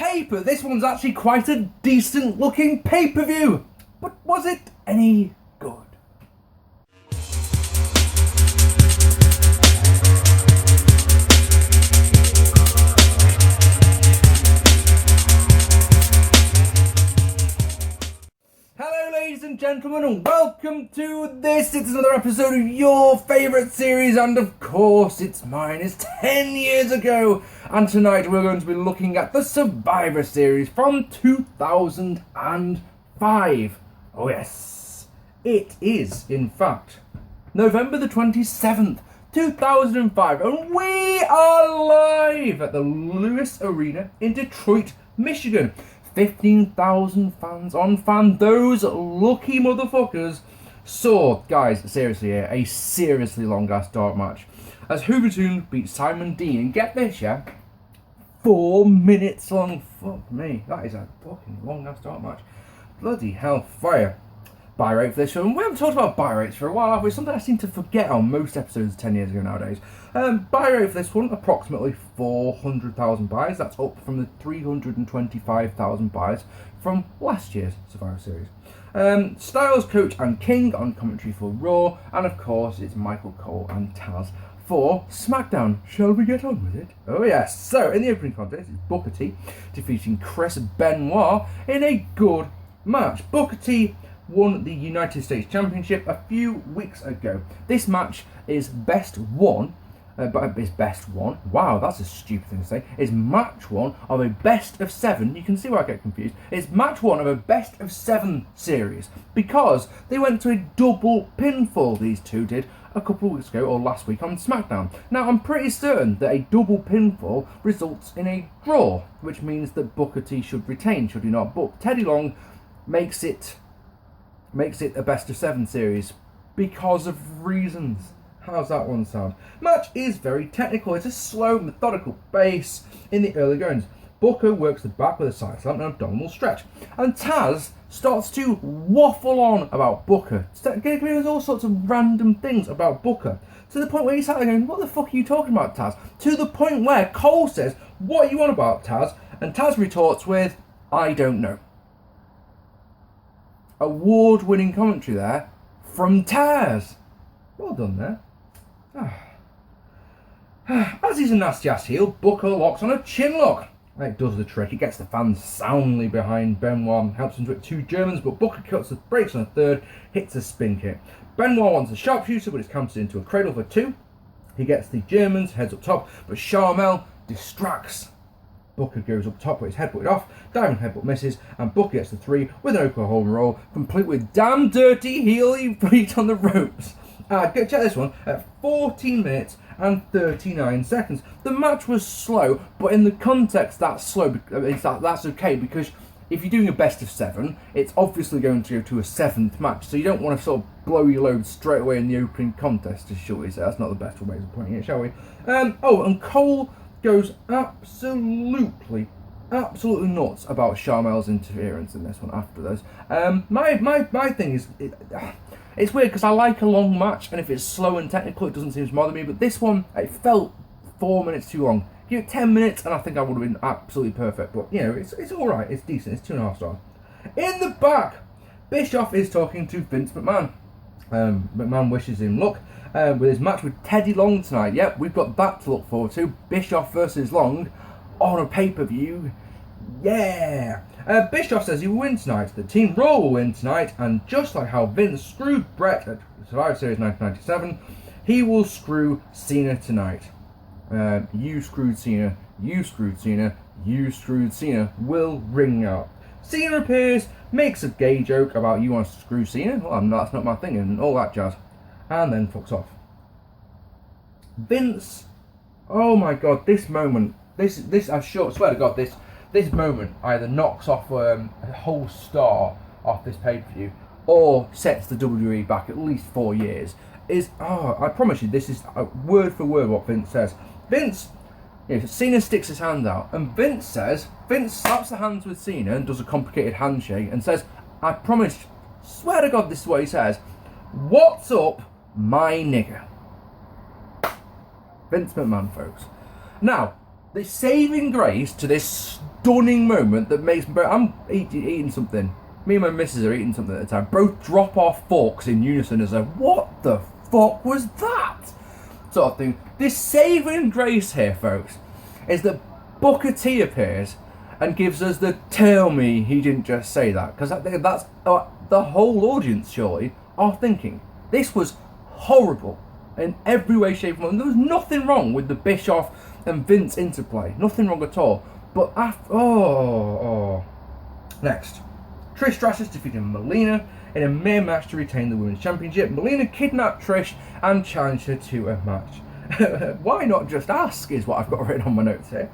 paper, this one's actually quite a decent looking pay-per-view. But was it any good? Hello ladies and gentlemen, and welcome to this. It's another episode of your favourite series, and of course it's mine. It's 10 years ago, and tonight we're going to be looking at the Survivor Series from 2005. Oh yes, it is in fact November the 27th, 2005, and we are live at the Lewis Arena in Detroit, Michigan. 15,000 fans on fan. Those lucky motherfuckers saw, guys, seriously, a seriously long-ass dark match as Hoovertoon beat Simon Dean, and get this, yeah, 4 minutes long. Fuck me, that is a fucking long-ass dark match. Bloody hell, fire. Buyrate for this one. We haven't talked about Buyrates for a while, have we? Something I seem to forget on most episodes 10 years ago nowadays. Buyrate for this one, approximately 400,000 buys. That's up from the 325,000 buys from last year's Survivor Series. Styles, Coach and King on commentary for Raw, and of course it's Michael Cole and Taz for Smackdown. Shall we get on with it? Oh yes. So in the opening contest, it's Booker T defeating Chris Benoit in a good match. Booker T won the United States Championship a few weeks ago. This match is best one. Wow, that's a stupid thing to say. It's match one of a best of 7. You can see where I get confused. It's match one of a best of 7 series because they went to a double pinfall. These two did a couple of weeks ago or last week on Smackdown. Now I'm pretty certain that a double pinfall results in a draw, which means that Booker T should retain, should he not? But Teddy Long makes it a best of 7 series because of reasons. How's that one sound? Match is very technical. It's a slow, methodical pace in the early goings. Booker works the back with a side slam and abdominal stretch, and Taz starts to waffle on about Booker, giving us all sorts of random things about Booker, to the point where he's sat there going, what the fuck are you talking about, Taz? To the point where Cole says, what are you on about, Taz? And Taz retorts with, I don't know. Award-winning commentary there from Taz. Well done there. As he's a nasty ass heel, Booker locks on a chin lock. It does the trick. It gets the fans soundly behind Benoit, helps him to hit 2 Germans, but Booker breaks on a third, hits a spin kick. Benoit wants a sharpshooter, but it's countered into a cradle for 2. He gets the Germans, heads up top, but Charmel distracts. Booker goes up top with his headbutt off, diving headbutt misses, and Booker gets the 3 with an Oklahoma roll, complete with damn dirty heely feet on the ropes. Check this one, at 14 minutes and 39 seconds. The match was slow, but in the context that's slow, that's okay, because if you're doing a best of 7, it's obviously going to go to a 7th match, so you don't want to sort of blow your load straight away in the opening contest, shall we say. That's not the best way of putting it, shall we? And Cole goes absolutely nuts about Charmel's interference in this one after this. My thing is, it's weird because I like a long match, and if it's slow and technical, it doesn't seem to bother me. But this one, it felt 4 minutes too long. Give it 10 minutes, and I think I would have been absolutely perfect. But you know, it's all right. It's decent. It's 2.5 stars. In the back, Bischoff is talking to Vince McMahon. McMahon wishes him luck with his match with Teddy Long tonight. Yep, we've got that to look forward to. Bischoff versus Long on a pay-per-view. Yeah! Bischoff says he will win tonight, the Team Raw will win tonight, and just like how Vince screwed Brett at Survivor Series 1997, he will screw Cena tonight. You screwed Cena, you screwed Cena, you screwed Cena will ring out. Cena appears, makes a gay joke about you want to screw Cena, well that's not my thing, and all that jazz, and then fucks off. Vince, oh my god, this moment, this I swear to god, this moment either knocks off a whole star off this pay-per-view or sets the WWE back at least 4 years. I promise you, this is word for word what Vince says. Cena sticks his hand out, and Vince slaps the hands with Cena and does a complicated handshake and says, I promise, swear to God this is what he says, what's up, my nigger? Vince McMahon, folks. Now, the saving grace to this stunning moment that makes me... I'm eating something. Me and my missus are eating something at the time. Both drop our forks in unison as a, what the fuck was that? Sort of thing. This saving grace here, folks, is that Booker T appears and gives us the tell me he didn't just say that. Because that's the whole audience, surely, are thinking. This was horrible in every way, shape, and form. There was nothing wrong with the Bischoff and Vince interplay. Nothing wrong at all. But after... Next. Trish Stratus defeated Melina in a mere match to retain the Women's Championship. Melina kidnapped Trish and challenged her to a match. Why not just ask, is what I've got written on my notes here.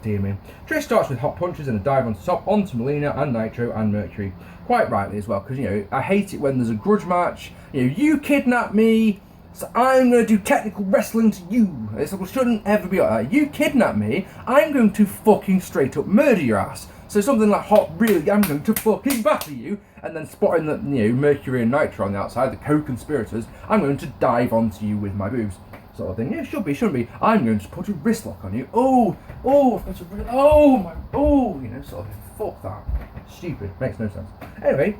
Dear me. Trish starts with hot punches and a dive on top onto Melina and Nitro and Mercury. Quite rightly as well, because, you know, I hate it when there's a grudge match. You know, you kidnapped me, so I'm going to do technical wrestling to you. It shouldn't ever be like that. You kidnapped me, I'm going to fucking straight up murder your ass. So something like hot, really, I'm going to fucking batter you, and then spotting that, you know, Mercury and Nitro on the outside, the co-conspirators, I'm going to dive onto you with my boobs. Sort of thing. Yeah, shouldn't be. I'm going to put a wrist lock on you. You know, sort of thing. Fuck that. Stupid. Makes no sense. Anyway,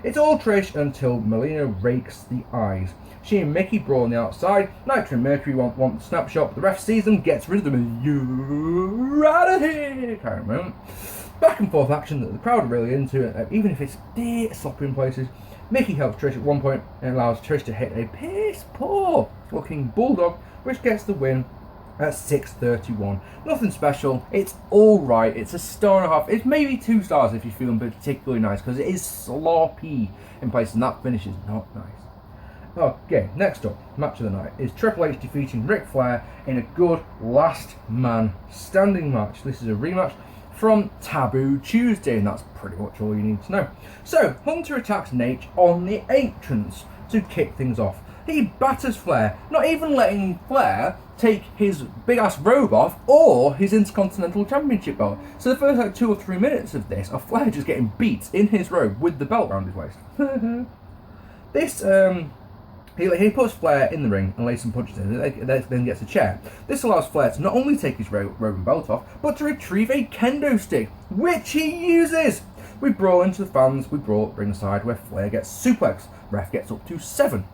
it's all Trish until Melina rakes the eyes. She and Mickey brawl on the outside. Nitro and Mercury want the snapshot, but the ref sees them, gets rid of them, and you're out of here! Kind of moment. Back and forth action that the crowd are really into, even if it's sloppy in places. Mickey helps Trish at one point and allows Trish to hit a piss poor looking bulldog, which gets the win at 6:31. Nothing special, it's alright, it's a star and a half, it's maybe 2 stars if you're feeling particularly nice, because it is sloppy in places and that finish is not nice. Okay, next up, match of the night, is Triple H defeating Ric Flair in a good last man standing match. This is a rematch from Taboo Tuesday, and that's pretty much all you need to know. So, Hunter attacks Nate on the entrance to kick things off. He batters Flair, not even letting Flair take his big-ass robe off or his Intercontinental Championship belt. So the first like 2 or 3 minutes of this are Flair just getting beat in his robe with the belt around his waist. He puts Flair in the ring and lays some punches in, and then gets a chair. This allows Flair to not only take his robe and belt off, but to retrieve a kendo stick, which he uses. We brawl into the fans, we brawl at ringside, where Flair gets suplexed. Ref gets up to 7.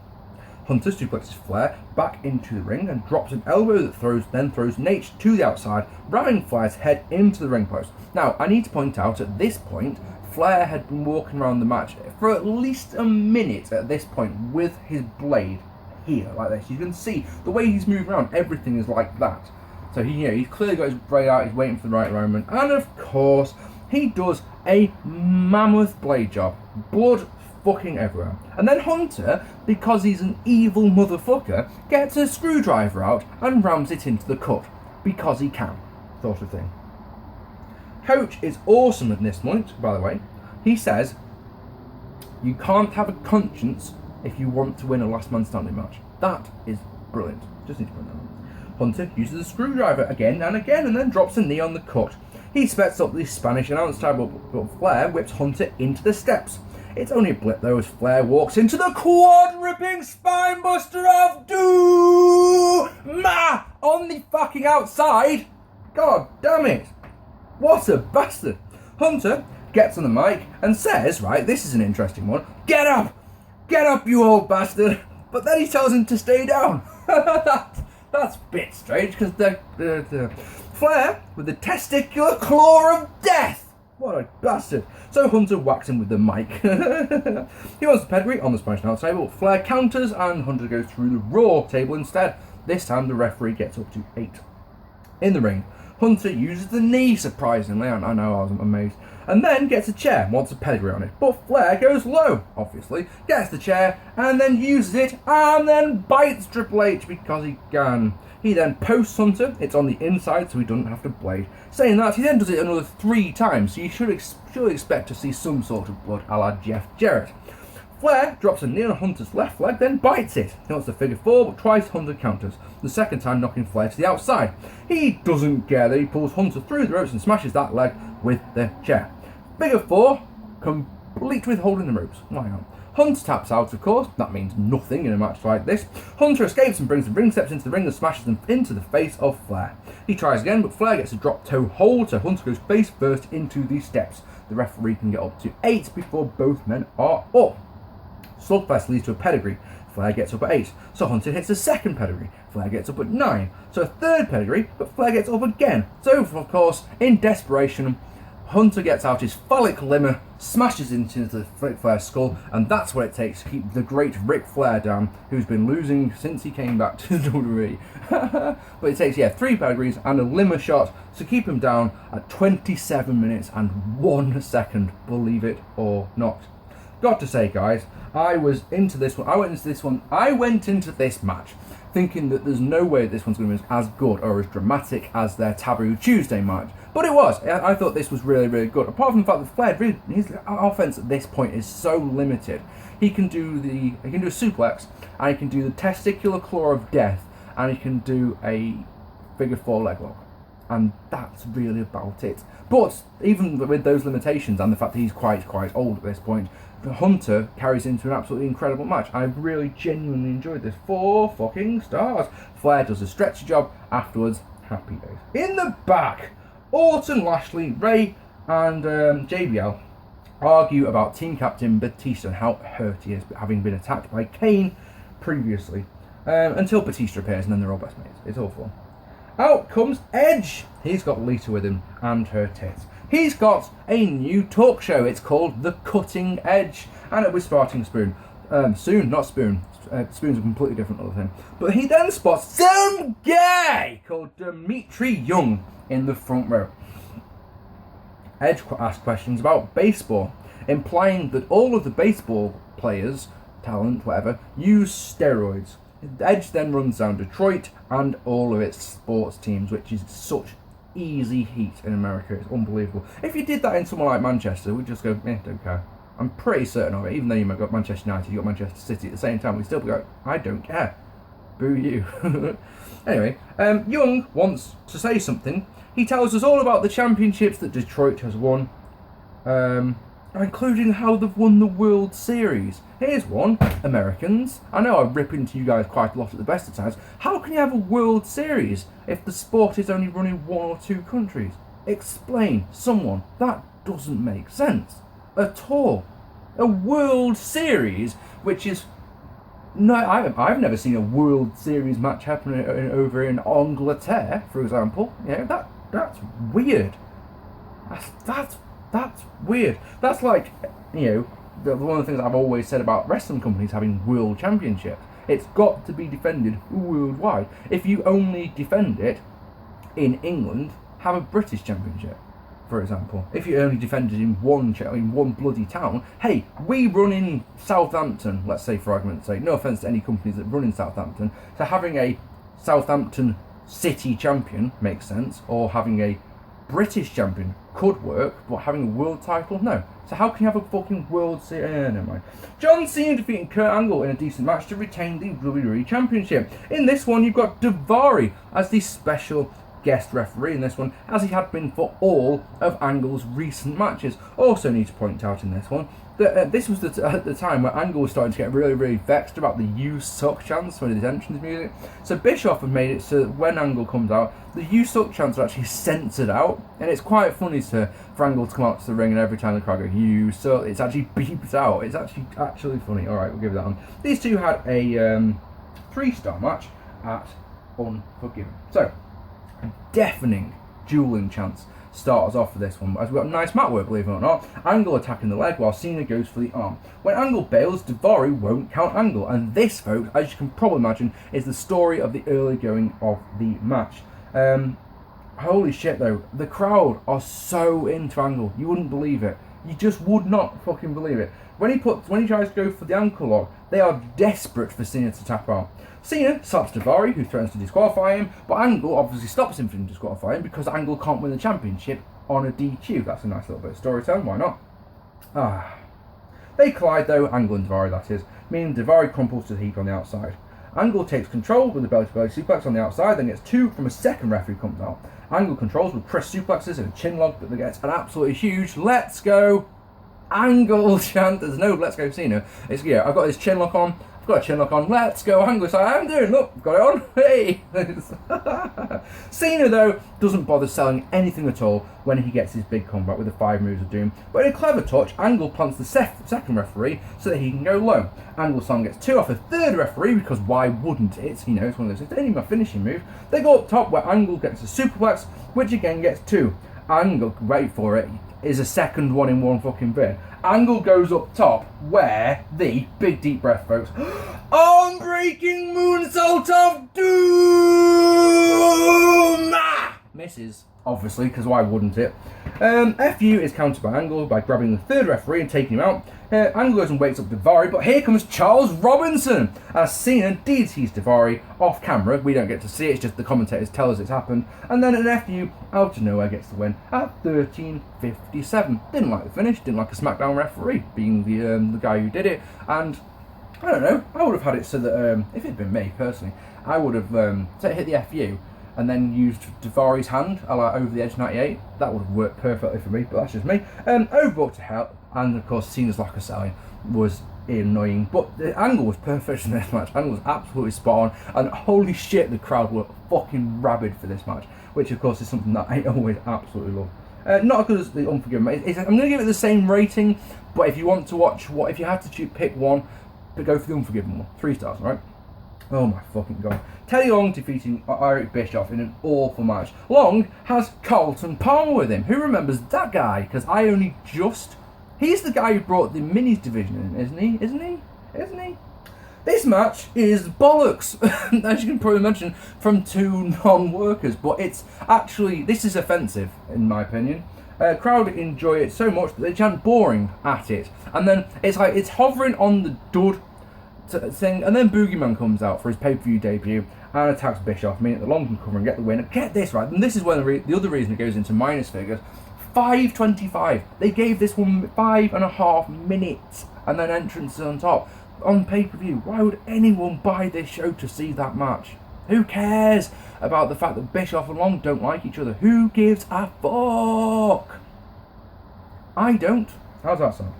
Hunter suplexes Flair back into the ring and drops an elbow that then throws Nate to the outside, ramming Flair's head into the ring post. Now, I need to point out at this point, Flair had been walking around the match for at least a minute at this point with his blade here, like this. You can see the way he's moving around, everything is like that. So he's clearly got his blade out, he's waiting for the right moment, and of course, he does a mammoth blade job. Blood fucking everywhere. And then Hunter, because he's an evil motherfucker, gets a screwdriver out and rams it into the cut. Because he can, sort of thing. Coach is awesome at this point, by the way. He says, you can't have a conscience if you want to win a last man standing match. That is brilliant. Just need to point that out. Hunter uses a screwdriver again and again and then drops a knee on the cut. He spets up the Spanish announce table, but Flair whips Hunter into the steps. It's only a blip though as Flair walks into the quad-ripping spinebuster of Doom on the fucking outside. God damn it. What a bastard. Hunter gets on the mic and says, right, this is an interesting one, get up, you old bastard. But then he tells him to stay down. That's a bit strange, because the Flair with the testicular claw of death. What a bastard. So Hunter whacks him with the mic. He wants the pedigree on the Spanish announce table. Flair counters and Hunter goes through the Raw table instead. This time the referee gets up to 8. In the ring, Hunter uses the knee, surprisingly. I know, I was amazed. And then gets a chair, wants a pedigree on it. But Flair goes low, obviously. Gets the chair, and then uses it, and then bites Triple H because he can. He then posts Hunter, it's on the inside so he doesn't have to blade. Saying that, he then does it another 3 times, so you should expect to see some sort of blood a la Jeff Jarrett. Flair drops a knee on Hunter's left leg, then bites it. He wants a figure 4, but twice Hunter counters, the second time knocking Flair to the outside. He doesn't care that he pulls Hunter through the ropes and smashes that leg with the chair. Figure 4, complete with holding the ropes. Why not? Hunter taps out, of course. That means nothing in a match like this. Hunter escapes and brings the ring steps into the ring and smashes them into the face of Flair. He tries again, but Flair gets a drop toe hold, so Hunter goes face first into the steps. The referee can get up to 8 before both men are up. Slugfest leads to a pedigree. Flair gets up at 8, so Hunter hits a second pedigree. Flair gets up at 9, so a third pedigree, but Flair gets up again. So, of course, in desperation, Hunter gets out his phallic limmer, smashes into the Ric Flair skull, and that's what it takes to keep the great Ric Flair down, who's been losing since he came back to WWE. But it takes, 3 pedigrees and a limmer shot to keep him down at 27 minutes and 1 second, believe it or not. Got to say, guys, I went into this match thinking that there's no way this one's going to be as good or as dramatic as their Taboo Tuesday match. But it was. I thought this was really, really good. Apart from the fact that Flair, his offense at this point is so limited. He can do a suplex, and he can do the testicular claw of death, and he can do a figure 4 leg lock. And that's really about it. But even with those limitations and the fact that he's quite old at this point, Hunter carries into an absolutely incredible match. I really genuinely enjoyed this. 4 fucking stars. Flair does a stretchy job afterwards. Happy days. In the back, Orton, Lashley, Ray, and JBL argue about team captain Batista and how hurt he is, having been attacked by Kane previously. Until Batista appears, and then they're all best mates. It's awful. Out comes Edge. He's got Lita with him and her tits. He's got a new talk show. It's called The Cutting Edge, and it'll be starting soon. Not Spoon. Spoon's a completely different other thing. But he then spots some guy called Dimitri Young in the front row. Edge asks questions about baseball, implying that all of the baseball players, talent, whatever, use steroids. Edge then runs down Detroit and all of its sports teams, which is such easy heat in America. It's unbelievable. If you did that in somewhere like Manchester, we'd just go, don't care. I'm pretty certain of it. Even though you might got Manchester United, you got Manchester City at the same time, we'd still be like, I don't care. Boo you. Anyway, Young wants to say something. He tells us all about the championships that Detroit has won, including how they've won the World Series. Here's one. Americans. I know I rip into you guys quite a lot at the best of times. How can you have a World Series if the sport is only run in 1 or 2 countries? Explain, someone. That doesn't make sense at all. A World Series, which is... No, I've never seen a World Series match happen over in Angleterre, for example. That's weird. That's weird. That's like, one of the things I've always said about wrestling companies having world championships. It's got to be defended worldwide. If you only defend it in England, have a British championship, for example. If you only defend it in one bloody town, hey, we run in Southampton, let's say for argument's sake, no offence to any companies that run in Southampton, so having a Southampton City champion makes sense, or having a British champion could work, but having a world title, no. So how can you have a fucking World Series? Never mind. John Cena defeating Kurt Angle in a decent match to retain the WWE Championship. In this one, you've got Daivari as the special guest referee in this one, as he had been for all of Angle's recent matches. Also need to point out in this one that this was at the time where Angle was starting to get really, really vexed about the "You Suck" chants for his entrance music. So Bischoff had made it so that when Angle comes out, the "You Suck" chants are actually censored out, and it's quite funny for Angle to come out to the ring and every time the crowd go "You Suck," it's actually beeped out. It's actually funny. All right, we'll give that on. These two had a 3-star match at Unforgiven. So, deafening dueling chants start us off for this one, as we've got nice mat work, believe it or not. Angle attacking the leg while Cena goes for the arm. When Angle bails, Daivari won't count Angle, and this, folks, as you can probably imagine, is the story of the early going of the match. Holy shit though, the crowd are so into Angle, you wouldn't believe it. You just would not fucking believe it. When he tries to go for the ankle lock, they are desperate for Cena to tap out. Cena slaps Daivari, who threatens to disqualify him, but Angle obviously stops him from disqualifying him because Angle can't win the championship on a DQ. That's a nice little bit of storytelling, why not? They collide though, Angle and Daivari that is, meaning Daivari crumples to the heap on the outside. Angle takes control with a belly-to-belly suplex on the outside, then gets 2 from a second ref who comes out. Angle controls with press suplexes and a chin lock that gets an absolutely huge "Let's go" Angle chant. There's no let's go Cena. It's, yeah, I've got this chin lock on. I've got a chin lock on. Let's go Angle. So I am doing. Look, got it on. Hey. Cena, though, doesn't bother selling anything at all when he gets his big comeback with the 5 moves of doom. But in a clever touch, Angle plants the second referee so that he can go low. Angle's song gets 2 off the third referee because why wouldn't it? You know, it's one of those. It's only my finishing move. They go up top where Angle gets a superplex, which again gets 2. Angle, wait for it, is a second one in one fucking bin. Angle goes up top where the big deep breath, folks. Unbreaking moonsault of doom! Misses, obviously, because why wouldn't it? FU is countered by Angle by grabbing the third referee and taking him out. Angle goes and wakes up Daivari, but here comes Charles Robinson as Cena DDTs Daivari off camera. We don't get to see it, it's just the commentators tell us it's happened. And then an FU out of nowhere gets the win at 13:57. Didn't like the finish, didn't like a Smackdown referee being the guy who did it. And I don't know, I would have had it so that if it had been me personally, I would have hit the FU and then used Daivari's hand over the edge 98. That would have worked perfectly for me, but that's just me. Overbooked to hell, and of course Cena's lack of selling was annoying, but the Angle was perfect in this match. Angle was absolutely spot on, and holy shit, the crowd were fucking rabid for this match, which of course is something that I always absolutely love. Not as good as the Unforgiven. I'm going to give it the same rating, but if you want to watch, if you had to pick one, but go for the Unforgiven one. 3 stars, right? Oh my fucking god. Teddy Long defeating Eric Bischoff in an awful match. Long has Carlton Palmer with him. Who remembers that guy? Because I only just... He's the guy who brought the minis division in, isn't he? Isn't he? This match is bollocks, as you can probably mention, from 2 non-workers. But it's actually... This is offensive, in my opinion. Crowd enjoy it so much that they chant boring at it. And then it's like, it's hovering on the dud thing, and then Boogeyman comes out for his pay-per-view debut and attacks Bischoff, meaning that Long can cover and get the win. Get this right, and this is when the other reason it goes into minus figures. 5:25. They gave this one 5.5 minutes, and then entrances on top on pay-per-view. Why would anyone buy this show to see that match? Who cares about the fact that Bischoff and Long don't like each other? Who gives a fuck? I don't. How's that sound?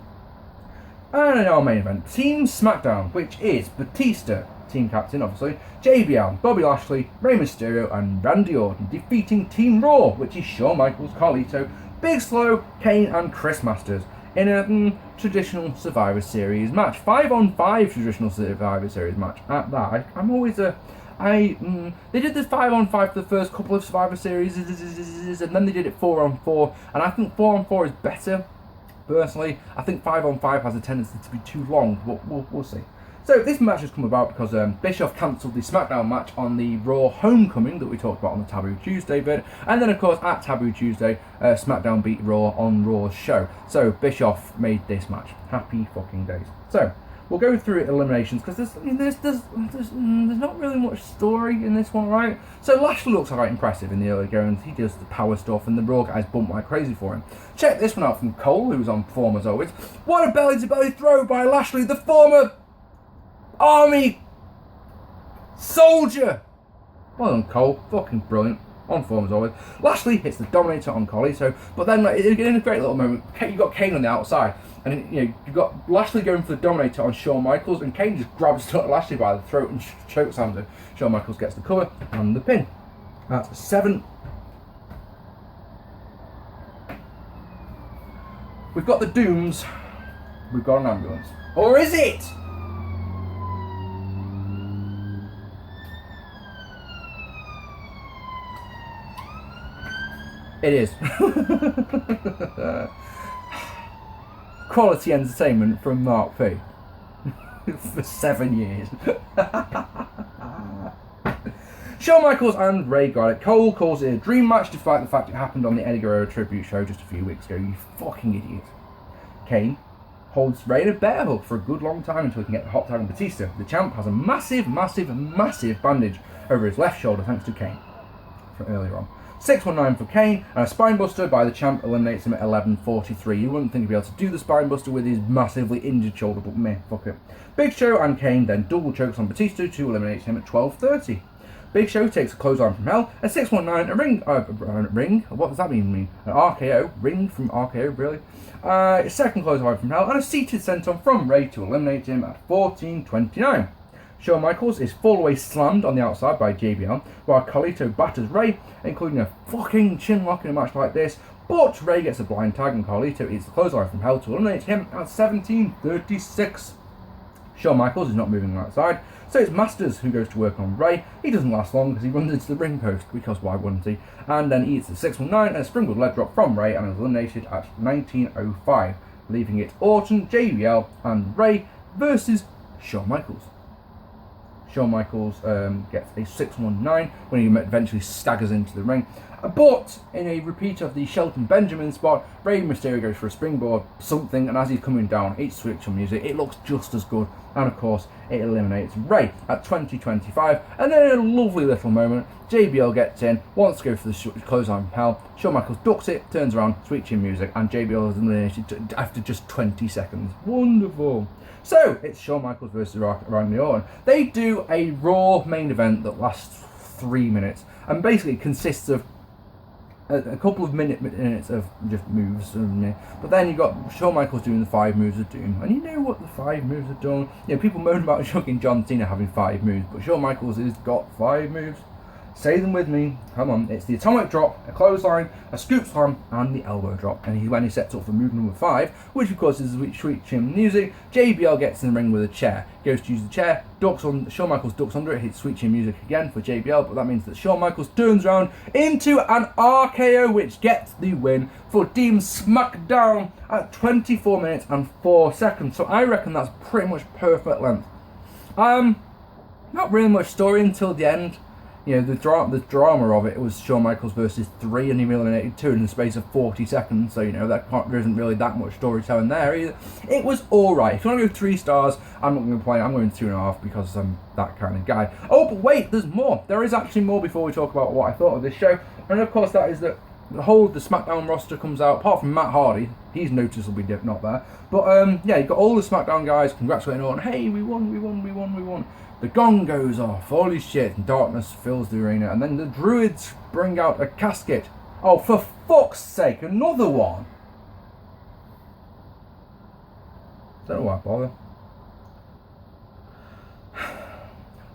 And in our main event, Team Smackdown, which is Batista, team captain obviously, JBL, Bobby Lashley, Rey Mysterio and Randy Orton, defeating Team Raw, which is Shawn Michaels, Carlito, Big Slow, Kane and Chris Masters in a traditional Survivor Series match. 5-on-5 traditional Survivor Series match at that. I'm always a... they did this 5-on-5 for the first couple of Survivor Series, and then they did it 4-on-4, and I think 4-on-4 is better. Personally, I think 5-on-5 has a tendency to be too long, but we'll see. So this match has come about because Bischoff cancelled the Smackdown match on the Raw Homecoming that we talked about on the Taboo Tuesday bit, and then of course at Taboo Tuesday, Smackdown beat Raw on Raw's show. So Bischoff made this match. Happy fucking days. So we'll go through eliminations because there's not really much story in this one, right? So Lashley looks quite impressive in the early goings. He does the power stuff and the Raw guys bump like crazy for him. Check this one out from Cole, who was on form as always. What a belly-to-belly throw by Lashley, the former Army soldier. Well done, Cole. Fucking brilliant. On form as always. Lashley hits the Dominator on Carlito, but then in a great little moment, you've got Kane on the outside. And you've got Lashley going for the Dominator on Shawn Michaels, and Kane just grabs Lashley by the throat and chokes him. Shawn Michaels gets the cover and the pin. That's 7. We've got the Dooms. We've got an ambulance. Or is it? It is. Quality entertainment from Marc P. For 7 years. Shawn Michaels and Ray got it. Cole calls it a dream match despite the fact it happened on the Eddie Guerrero tribute show just a few weeks ago. You fucking idiot. Kane holds Ray in a bear hug for a good long time until he can get the hot tag on Batista. The champ has a massive bandage over his left shoulder thanks to Kane from earlier on. 619 for Kane, and a spinebuster by the champ eliminates him at 11:43. You wouldn't think he'd be able to do the spinebuster with his massively injured shoulder, but meh, fuck it. Big Show and Kane then double chokes on Batista to eliminate him at 12:30. Big Show takes a clothesline from Hell, a 619, a ring, what does that mean? An RKO, ring from RKO, really? A second clothesline from Hell, and a seated senton from Ray to eliminate him at 14:29. Shawn Michaels is full away slammed on the outside by JBL, while Carlito batters Ray, including a fucking chin lock in a match like this, but Ray gets a blind tag and Carlito eats the clothesline from Hell to eliminate him at 17:36. Shawn Michaels is not moving outside, so it's Masters who goes to work on Ray. He doesn't last long because he runs into the ring post, because why wouldn't he? And then eats the 619 and a springboard leg drop from Ray and is eliminated at 19:05, leaving it Orton, JBL and Ray versus Shawn Michaels. Shawn Michaels gets a 619 when he eventually staggers into the ring. But in a repeat of the Shelton Benjamin spot, Rey Mysterio goes for a springboard something, and as he's coming down, it's switch on music. It looks just as good, and of course, it eliminates Rey at 20:25. And then in a lovely little moment, JBL gets in, wants to go for the clothesline from Hell. Shawn Michaels ducks it, turns around, switching music, and JBL is eliminated after just 20 seconds. Wonderful. So, it's Shawn Michaels versus Randy Orton. They do a Raw main event that lasts 3 minutes, and basically consists of a couple of minutes of just moves, but then you got Shawn Michaels doing the 5 moves of doom, and you know what the 5 moves of doom. You know, people moan about fucking John Cena having 5 moves, but Shawn Michaels has got 5 moves. Say them with me. Come on. It's the atomic drop, a clothesline, a scoop slam, and the elbow drop. And when he sets up for move number 5, which of course is sweet chin music, JBL gets in the ring with a chair. Goes to use the chair, ducks on. Shawn Michaels ducks under it, hits sweet chin music again for JBL, but that means that Shawn Michaels turns around into an RKO, which gets the win for Team Smackdown at 24 minutes and 4 seconds. So I reckon that's pretty much perfect length. Not really much story until the end. You know, the drama of it was Shawn Michaels versus 3, and he eliminated 2 in the space of 40 seconds, so, you know, there isn't really that much storytelling there either. It was alright. If you want to go 3 stars, I'm not going to complain. I'm going 2.5 because I'm that kind of guy. Oh, but wait, there's more. There is actually more before we talk about what I thought of this show, and of course that is that the SmackDown roster comes out, apart from Matt Hardy. He's noticeably not there. But, yeah, you've got all the SmackDown guys congratulating Orton. Hey, we won. The gong goes off, holy shit, and darkness fills the arena, and then the Druids bring out a casket. Oh, for fuck's sake, another one! Don't know why I bother.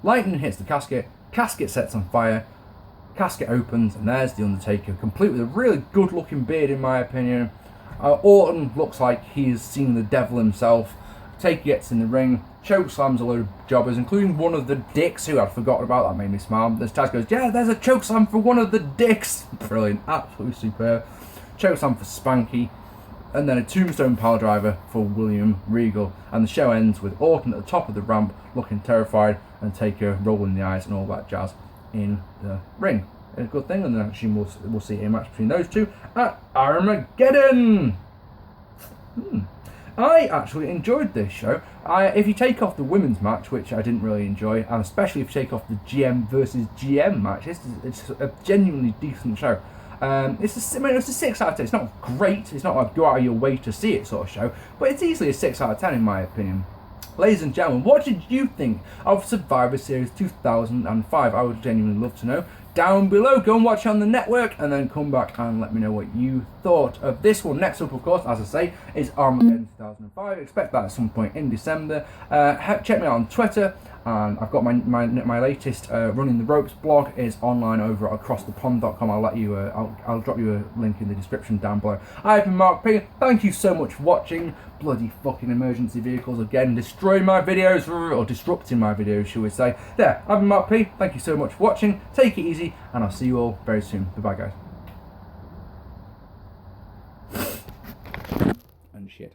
Lightning hits the casket sets on fire, casket opens, and there's the Undertaker, complete with a really good looking beard in my opinion. Orton looks like he's seen the devil himself. Taker gets in the ring, choke slams a load of jobbers, including one of the dicks who I'd forgotten about. That made me smile. This Taz goes, yeah, there's a choke slam for one of the dicks. Brilliant, absolutely superb. Choke slam for Spanky, and then a tombstone pile driver for William Regal. And the show ends with Orton at the top of the ramp, looking terrified, and Taker rolling the eyes and all that jazz in the ring. A good thing, and then actually we'll see a match between those two at Armageddon. I actually enjoyed this show. If you take off the women's match, which I didn't really enjoy, and especially if you take off the GM versus GM match, it's a genuinely decent show. It's a 6 out of 10. It's not great. It's not like go out of your way to see it sort of show, but it's easily a 6 out of 10 in my opinion. Ladies and gentlemen, what did you think of Survivor Series 2005? I would genuinely love to know. Down below, go and watch it on the network, and then come back and let me know what you thought of this one. Next up, of course, as I say, is Armageddon 2005. Expect that at some point in December. Check me out on Twitter, and I've got my latest Running the Ropes blog is online over at acrossthepond.com. I'll drop you a link in the description down below. I've been Marc P. Thank you so much for watching. Bloody fucking emergency vehicles again, destroying my videos, or disrupting my videos, shall we say. There, I've been Marc P. Thank you so much for watching. Take it easy, and I'll see you all very soon. Goodbye, guys. And shit.